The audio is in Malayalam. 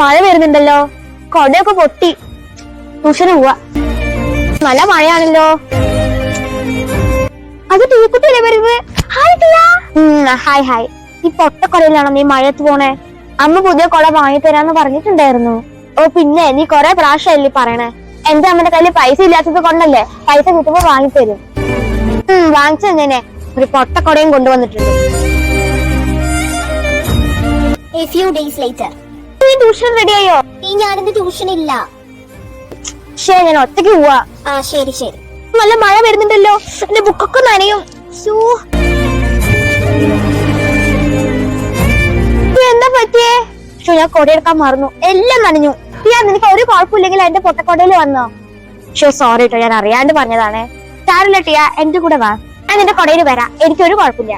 മഴ വരുന്നുണ്ടല്ലോ, കൊടയൊക്കെ പൊട്ടി. ട്യൂഷന് പോവാ. നല്ല മഴയാണല്ലോ. അത് ടീക്കുട്ടിയല്ലേ വരുന്നത്? Hi hi. ഈ പൊട്ടക്കൊടയിലാണോ നീ മഴയത്ത് പോണേ? അമ്മ പുതിയ കൊട വാങ്ങിത്തരാന്ന് പറഞ്ഞിട്ടുണ്ടായിരുന്നു. ഓ പിന്നെ, നീ കൊറേ പ്രാവശ്യമല്ലേ പറയണേ. എന്റെ അമ്മന്റെ കയ്യില് പൈസ ഇല്ലാത്തത് കൊണ്ടല്ലേ, പൈസ കിട്ടുമ്പോ വാങ്ങിത്തരും. വാങ്ങിച്ചെങ്ങനെ? ഒരു പൊട്ടക്കൊടയും കൊണ്ടുവന്നിട്ടുണ്ട്. A few days later. നീ ട്യൂഷൻ റെഡിയായോ? ഞാനിന്ന് ട്യൂഷൻ ഇല്ല. ശരി, ഞാൻ ഒറ്റയ്ക്ക് പോവാ. ശരി ശരി. നല്ല മഴ വരുന്നുണ്ടല്ലോ, എന്റെ ബുക്കൊക്കെ നനയും. എന്താ പറ്റിയേ? ഞാൻ കൊടയെടുക്കാൻ മറന്നു, എല്ലാം നനഞ്ഞു. നിനക്ക് ഒരു കുഴപ്പമില്ലെങ്കിൽ എന്റെ പൊട്ടക്കൊടയിൽ വന്നോ? സോറി കേട്ടോ, ഞാൻ അറിയാണ്ട് പറഞ്ഞതാണേ. സാരില്ല ടിയ, എന്റെ കൂടെ വാ, ഞാൻ നിന്റെ കൊടയിൽ വരാം, എനിക്കൊരു കുഴപ്പമില്ല.